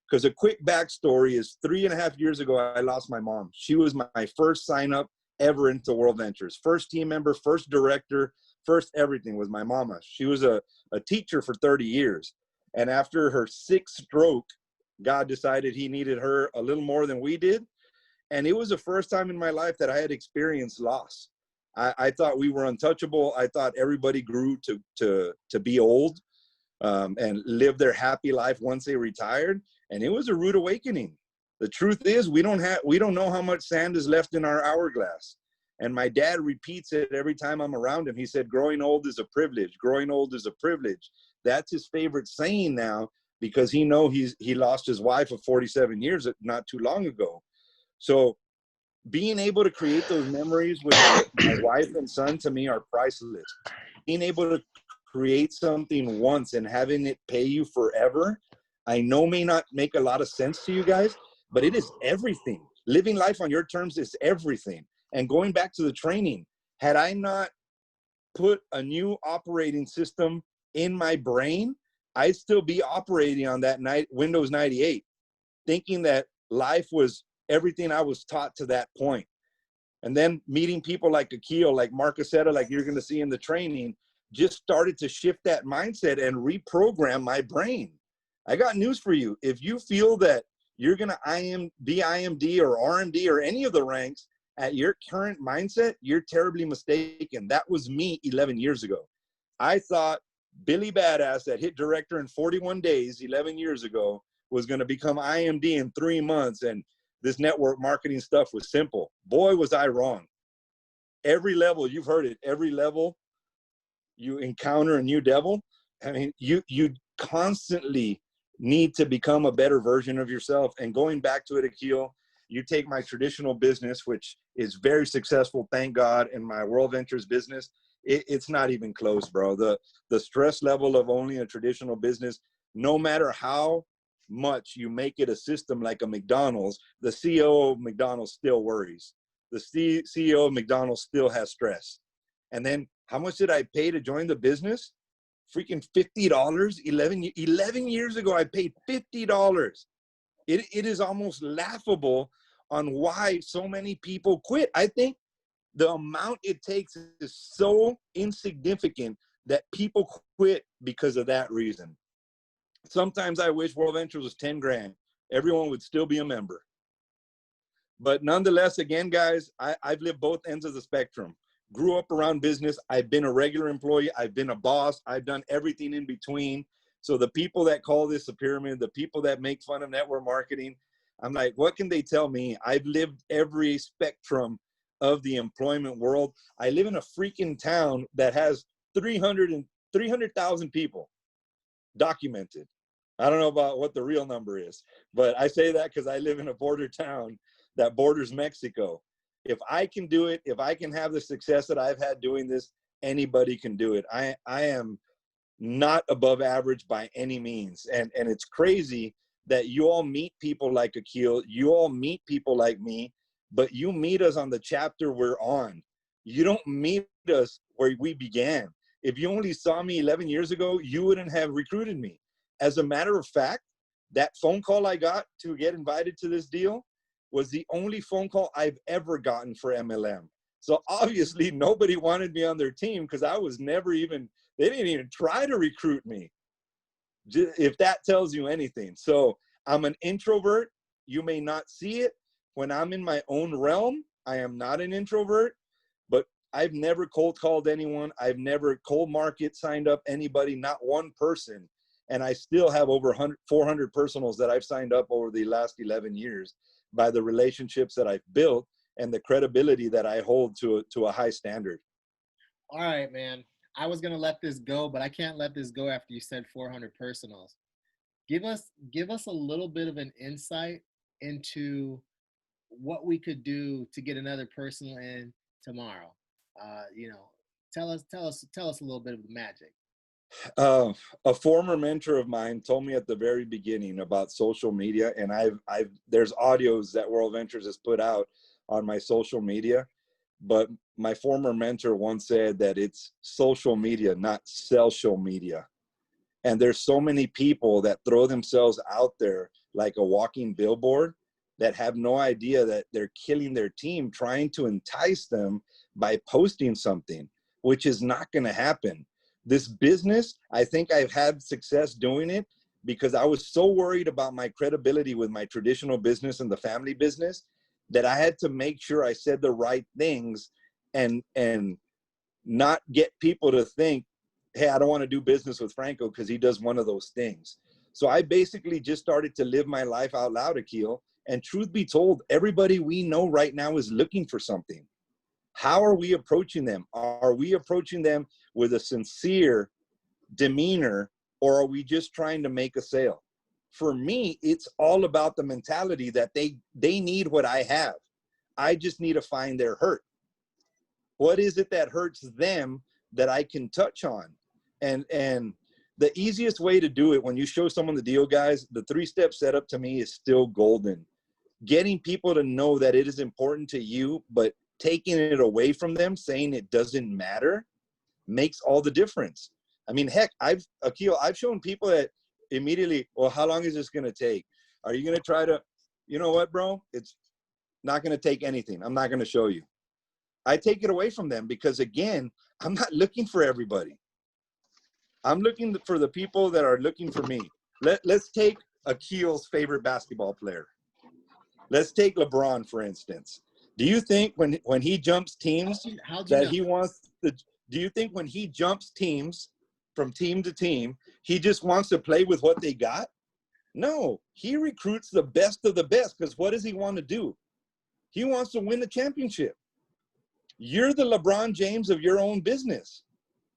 Because a quick backstory is 3.5 years ago, I lost my mom. She was my first sign up ever into World Ventures. First team member, first director, first everything was my mama. She was a teacher for 30 years. And after her 6th stroke, God decided he needed her a little more than we did. And it was the first time in my life that I had experienced loss. I thought we were untouchable. I thought everybody grew to be old and live their happy life once they retired. And it was a rude awakening. The truth is, we don't know how much sand is left in our hourglass. And my dad repeats it every time I'm around him. He said, growing old is a privilege. Growing old is a privilege. That's his favorite saying now, because he lost his wife of 47 years not too long ago. So being able to create those memories with my wife and son, to me, are priceless. Being able to create something once and having it pay you forever, I know may not make a lot of sense to you guys, but it is everything. Living life on your terms is everything. And going back to the training, had I not put a new operating system in my brain, I'd still be operating on that Windows 98, thinking that life was everything I was taught to that point. And then meeting people like Akil, like Mark Aceta, like you're going to see in the training, just started to shift that mindset and reprogram my brain. I got news for you. If you feel that you're going to be IMD or RMD or any of the ranks at your current mindset, you're terribly mistaken. That was me 11 years ago. I thought Billy Badass, that hit director in 41 days 11 years ago, was going to become IMD in 3 months, and this network marketing stuff was simple. Boy, was I wrong. Every level, you've heard it, every level you encounter a new devil. I mean, you constantly need to become a better version of yourself. And going back to it, Akil, you take my traditional business, which is very successful, thank God, in my World Ventures business, it's not even close, bro. The stress level of owning a traditional business, no matter how much you make it a system like a McDonald's, the CEO of McDonald's still worries. The CEO of McDonald's still has stress. And then how much did I pay to join the business? Freaking $50. 11 years ago, I paid $50. It is almost laughable on why so many people quit. I think the amount it takes is so insignificant that people quit because of that reason. Sometimes I wish World Ventures was 10 grand. Everyone would still be a member. But nonetheless, again, guys, I've lived both ends of the spectrum. Grew up around business. I've been a regular employee. I've been a boss. I've done everything in between. So the people that call this a pyramid, the people that make fun of network marketing, I'm like, what can they tell me? I've lived every spectrum of the employment world. I live in a freaking town that has 300,000 people documented. I don't know about what the real number is, but I say that because I live in a border town that borders Mexico. If I can do it, if I can have the success that I've had doing this, anybody can do it. I am not above average by any means. And it's crazy that you all meet people like Akil, you all meet people like me, but you meet us on the chapter we're on. You don't meet us where we began. If you only saw me 11 years ago, you wouldn't have recruited me. As a matter of fact, that phone call I got to get invited to this deal was the only phone call I've ever gotten for MLM. So obviously nobody wanted me on their team because I was never even, they didn't even try to recruit me, if that tells you anything. So I'm an introvert. You may not see it. When I'm in my own realm, I am not an introvert, but I've never cold called anyone. I've never cold market signed up anybody, not one person. And I still have over 400 personals that I've signed up over the last 11 years by the relationships that I've built and the credibility that I hold to a high standard. All right, man. I was gonna let this go, but I can't let this go after you said 400 personals. Give us a little bit of an insight into what we could do to get another personal in tomorrow. Tell us a little bit of the magic. A former mentor of mine told me at the very beginning about social media, and there's audios that World Ventures has put out on my social media. but my former mentor once said that it's social media, not social media. And there's so many people that throw themselves out there like a walking billboard that have no idea that they're killing their team trying to entice them by posting something, which is not going to happen. This business, I think I've had success doing it because I was so worried about my credibility with my traditional business and the family business that I had to make sure I said the right things and not get people to think, hey, I don't want to do business with Franco because he does one of those things. So I basically just started to live my life out loud, Akil. And truth be told, everybody we know right now is looking for something. How are we approaching them? Are we approaching them with a sincere demeanor, or are we just trying to make a sale? For me, it's all about the mentality that they need what I have. I just need to find their hurt. What is it that hurts them that I can touch on? And the easiest way to do it when you show someone the deal, guys, the 3-step setup to me is still golden. Getting people to know that it is important to you, but taking it away from them, saying it doesn't matter, makes all the difference. I mean, heck, Akil, I've shown people that immediately, well, how long is this going to take? Are you going to try to, you know what, bro? It's not going to take anything. I'm not going to show you. I take it away from them because, again, I'm not looking for everybody. I'm looking for the people that are looking for me. Let's take Akil's favorite basketball player. Let's take LeBron, for instance. Do you think when he jumps teams that he wants to, do you think when he jumps teams from team to team, he just wants to play with what they got? No, he recruits the best of the best because what does he want to do? He wants to win the championship. You're the LeBron James of your own business.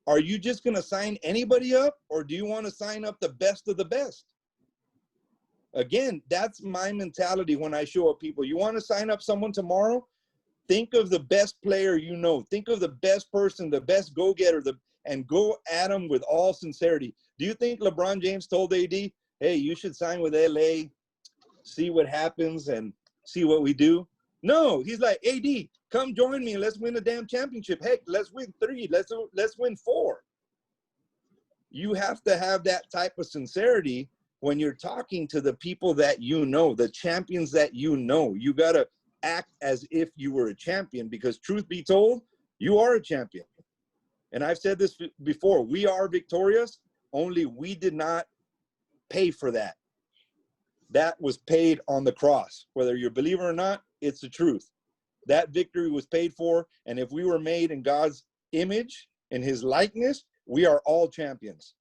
Are you just going to sign anybody up, or do you want to sign up the best of the best? Again, that's my mentality when I show up people. You want to sign up someone tomorrow? Think of the best player you know. Think of the best person, the best go-getter, and go at them with all sincerity. Do you think LeBron James told AD, hey, you should sign with LA, see what happens, and see what we do? No, he's like, AD, come join me and let's win the damn championship. Heck, let's win 3. Let's win 4. You have to have that type of sincerity when you're talking to the people that you know, the champions that you know. You got to act as if you were a champion because truth be told, you are a champion. And I've said this before, we are victorious, only we did not pay for that. That was paid on the cross. Whether you believe it or not, it's the truth. That victory was paid for, and if we were made in God's image, in his likeness, we are all champions.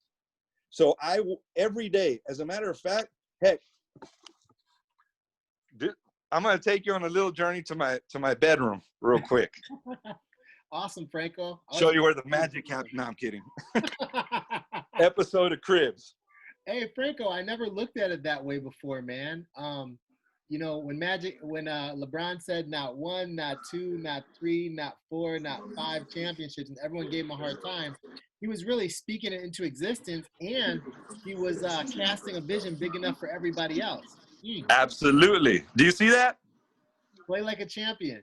So every day, as a matter of fact, heck, I'm going to take you on a little journey to my bedroom real quick. Awesome, Franco. Show you where the magic happens. No, I'm kidding. Episode of Cribs. Hey, Franco, I never looked at it that way before, man. You know, when LeBron said not 1, not 2, not 3, not 4, not 5 championships, and everyone gave him a hard time, he was really speaking it into existence, and he was casting a vision big enough for everybody else. Absolutely. Do you see that? Play like a champion.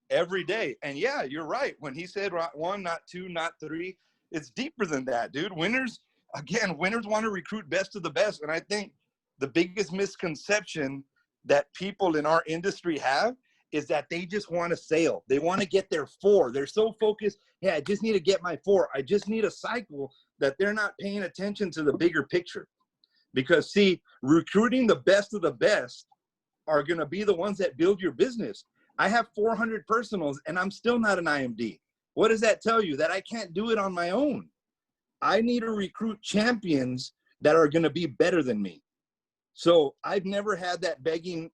Every day. And yeah, you're right. When he said 1, not 2, not 3, it's deeper than that, dude. Winners want to recruit best of the best. And I think the biggest misconception that people in our industry have is that they just want a sale. They want to get their 4. They're so focused, I just need to get my 4. I just need a cycle, that they're not paying attention to the bigger picture. Because see, recruiting the best of the best are going to be the ones that build your business. I have 400 personals and I'm still not an IMD. What does that tell you? That I can't do it on my own. I need to recruit champions that are going to be better than me. So I've never had that begging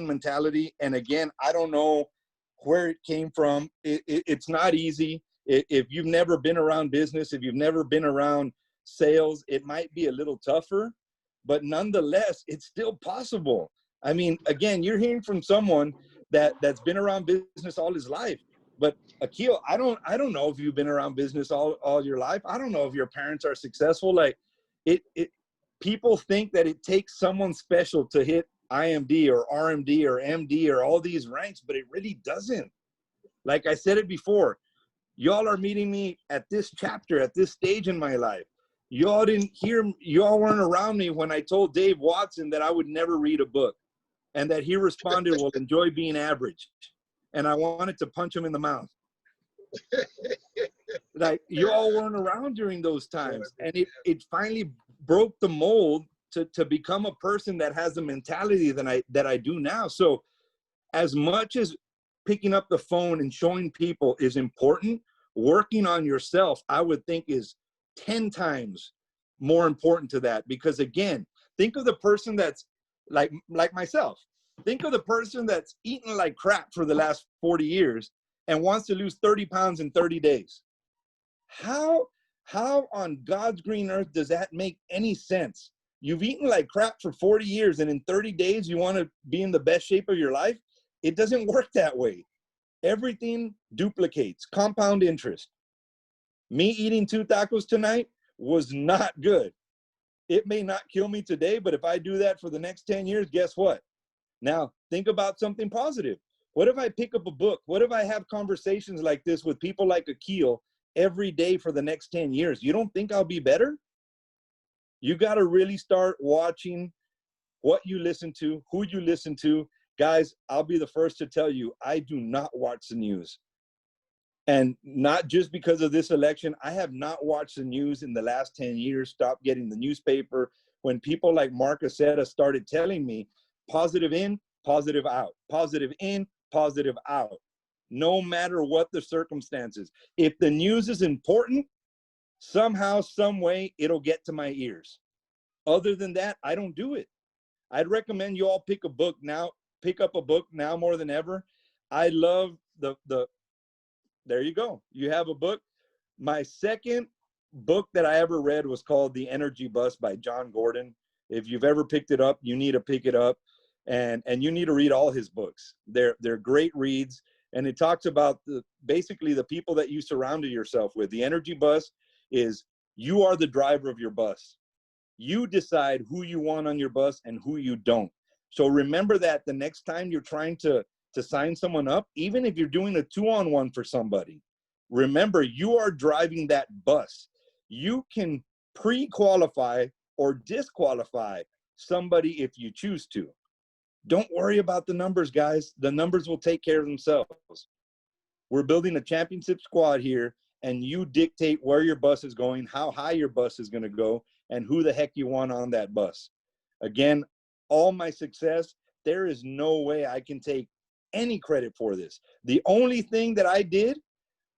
mentality. And again, I don't know where it came from. It's not easy. If you've never been around business, if you've never been around sales, it might be a little tougher, but nonetheless, it's still possible. I mean, again, you're hearing from someone that's been around business all his life. But Akil, I don't know if you've been around business all your life. I don't know if your parents are successful. Like people think that it takes someone special to hit IMD or RMD or MD or all these ranks, but it really doesn't. Like I said it before, y'all are meeting me at this chapter, at this stage in my life. Y'all didn't hear, y'all weren't around me when I told Dave Watson that I would never read a book, and that he responded, well, enjoy being average. And I wanted to punch him in the mouth. Like, you all weren't around during those times. And it finally broke the mold to become a person that has the mentality that I do now. So as much as picking up the phone and showing people is important, working on yourself, I would think, is 10 times more important to that. Because again, think of the person that's like myself. Think of the person that's eaten like crap for the last 40 years and wants to lose 30 pounds in 30 days. How on God's green earth does that make any sense? You've eaten like crap for 40 years and in 30 days you want to be in the best shape of your life? It doesn't work that way. Everything duplicates, compound interest. Me eating 2 tacos tonight was not good. It may not kill me today, but if I do that for the next 10 years, guess what? Now, think about something positive. What if I pick up a book? What if I have conversations like this with people like Akil every day for the next 10 years? You don't think I'll be better? You got to really start watching what you listen to, who you listen to. Guys, I'll be the first to tell you, I do not watch the news. And not just because of this election. I have not watched the news in the last 10 years, stopped getting the newspaper. When people like Mark Aceta started telling me, positive in, positive out, positive in, positive out, no matter what the circumstances. If the news is important, somehow, some way, it'll get to my ears. Other than that, I don't do it. I'd recommend you all pick up a book now more than ever. I love there you go. You have a book. My second book that I ever read was called The Energy Bus by John Gordon. If you've ever picked it up, you need to pick it up. And you need to read all his books. They're great reads. And it talks about basically the people that you surrounded yourself with. The energy bus is, you are the driver of your bus. You decide who you want on your bus and who you don't. So remember that the next time you're trying to sign someone up, even if you're doing a 2-on-1 for somebody, remember you are driving that bus. You can pre-qualify or disqualify somebody if you choose to. Don't worry about the numbers, guys. The numbers will take care of themselves. We're building a championship squad here, and you dictate where your bus is going, how high your bus is going to go, and who the heck you want on that bus. Again, all my success, there is no way I can take any credit for this. The only thing that I did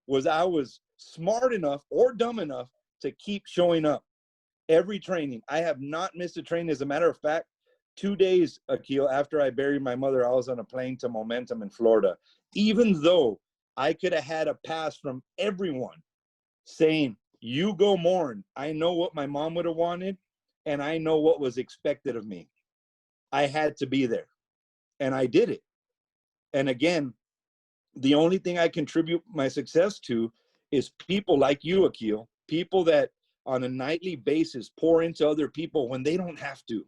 was I was smart enough or dumb enough to keep showing up every training. I have not missed a training. As a matter of fact, 2 days, Akil, after I buried my mother, I was on a plane to Momentum in Florida. Even though I could have had a pass from everyone saying, you go Mourn. I know what my mom would have wanted, and I know what was expected of me. I had to be there, and I did it. And again, the only thing I contribute my success to is people like you, Akil, people that on a nightly basis pour into other people when they don't have to,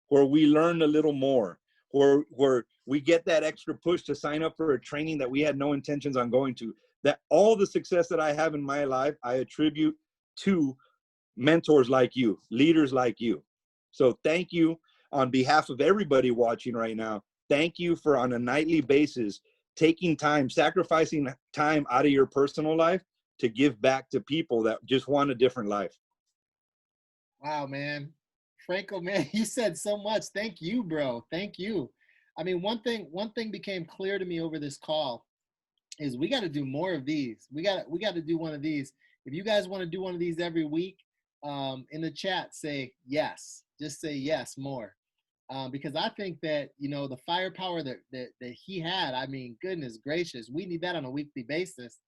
where we learn a little more, where we get that extra push to sign up for a training that we had no intentions on going to. That all the success that I have in my life, I attribute to mentors like you, leaders like you. So thank you on behalf of everybody watching right now. Thank you for, on a nightly basis, taking time, sacrificing time out of your personal life to give back to people that just want a different life. Wow, man. Franco, man, you said so much. Thank you, bro. Thank you. I mean, one thing became clear to me over this call is we got to do more of these. We got to do one of these. If you guys want to do one of these every week, in the chat, say yes. Just say yes more. Because I think that, you know, the firepower that he had, I mean, goodness gracious, we need that on a weekly basis.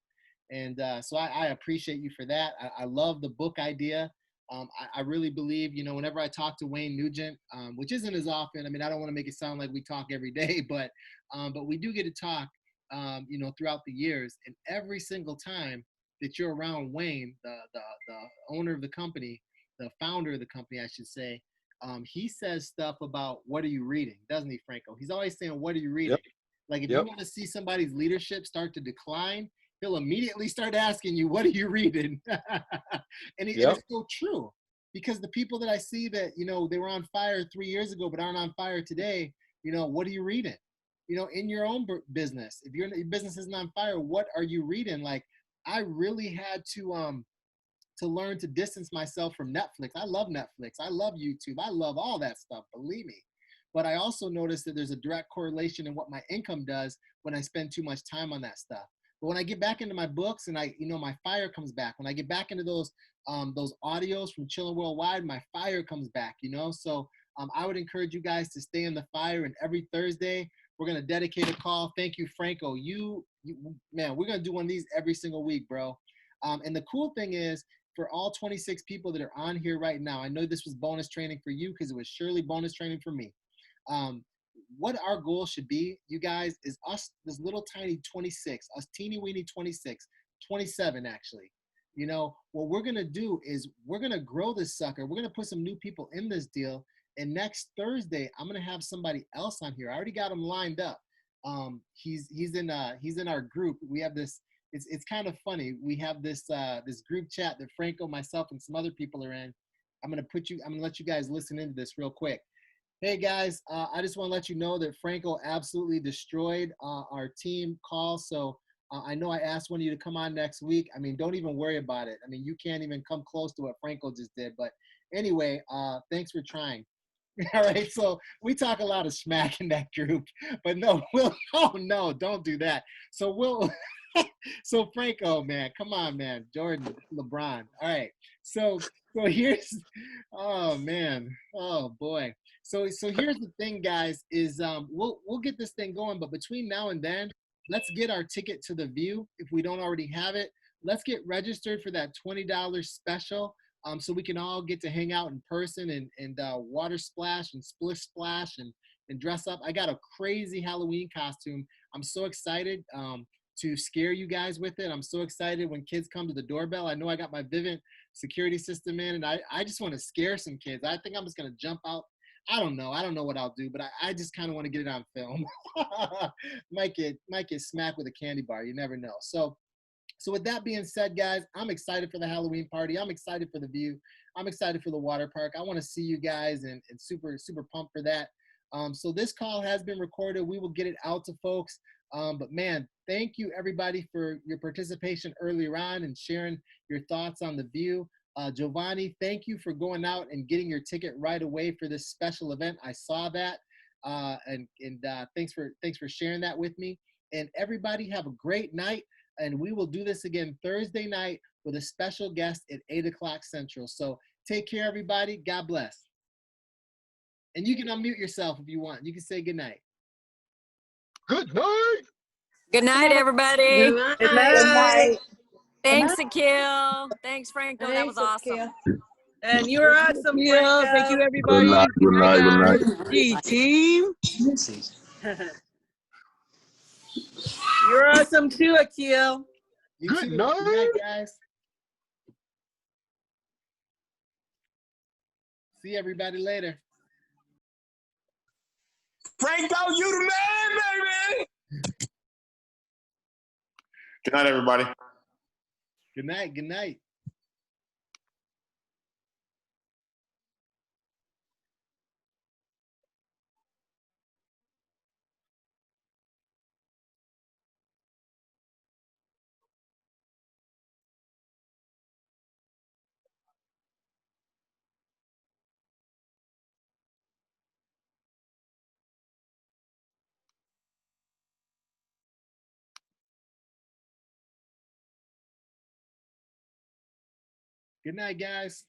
And so I appreciate you for that. I love the book idea. I really believe, you know, whenever I talk to Wayne Nugent, which isn't as often, I mean, I don't want to make it sound like we talk every day, but we do get to talk, you know, throughout the years. And every single time that you're around Wayne, the owner of the company, the founder of the company, I should say, he says stuff about what are you reading, doesn't he, Franco? He's always saying, what are you reading? Yep. Like if you Yep. want to see somebody's leadership start to decline, he'll immediately start asking you, what are you reading? And Yep. it's so true, because the people that I see that, you know, they were on fire 3 years ago, but aren't on fire today, you know, what are you reading? You know, in your own business, if your business isn't on fire, what are you reading? Like, I really had to learn to distance myself from Netflix. I love Netflix. I love YouTube. I love all that stuff, believe me. But I also noticed that there's a direct correlation in what my income does when I spend too much time on that stuff. But when I get back into my books and I, you know, my fire comes back. When I get back into those audios from Chillin' Worldwide, my fire comes back, you know? So I would encourage you guys to stay in the fire, and every Thursday, we're going to dedicate a call. Thank you, Franco. You man, we're going to do one of these every single week, bro. And the cool thing is, for all 26 people that are on here right now, I know this was bonus training for you because it was surely bonus training for me. What our goal should be, you guys, is us, this little tiny 26, us teeny weeny 26, 27 actually. You know, what we're going to do is we're going to grow this sucker. We're going to put some new people in this deal. And next Thursday, I'm going to have somebody else on here. I already got him lined up. He's in our group. We have this, it's kind of funny. We have this this group chat that Franco, myself, and some other people are in. I'm gonna let you guys listen into this real quick. Hey guys, I just want to let you know that Franco absolutely destroyed our team call. So I know I asked one of you to come on next week. I mean, don't even worry about it. I mean, you can't even come close to what Franco just did. But anyway, thanks for trying. All right, so we talk a lot of smack in that group, but no, oh no, don't do that. So so Franco, man, come on, man, Jordan, LeBron. All right, so here's, oh man, oh boy. So here's the thing, guys, is we'll get this thing going, but between now and then, let's get our ticket to the view if we don't already have it. Let's get registered for that $20 special. So we can all get to hang out in person and water splash and splish splash and dress up. I got a crazy Halloween costume. I'm so excited to scare you guys with it. I'm so excited when kids come to the doorbell. I know I got my Vivint security system in, and I just want to scare some kids. I think I'm just going to jump out. I don't know what I'll do, but I just kind of want to get it on film. might get smacked with a candy bar. You never know. So with that being said, guys, I'm excited for the Halloween party. I'm excited for the view. I'm excited for the water park. I want to see you guys and super, super pumped for that. So this call has been recorded. We will get it out to folks. But man, thank you everybody for your participation earlier on and sharing your thoughts on the view. Giovanni, thank you for going out and getting your ticket right away for this special event. I saw that. And thanks for sharing that with me. And everybody have a great night. And we will do this again Thursday night with a special guest at 8 o'clock Central. So take care, everybody. God bless. And you can unmute yourself if you want. You can say good night. Good night. Good night, everybody. Good night. Good night. Thanks, Akil. Thanks, Franco. That was awesome. And you're awesome, Yeah, thank you, Franco. everybody. Good night. Good night. G team. You're awesome too, Akil. You Good too. night. Good night, guys. See everybody later. Franco, you the man, baby. Good night, everybody. Good night. Good night. Good night, guys.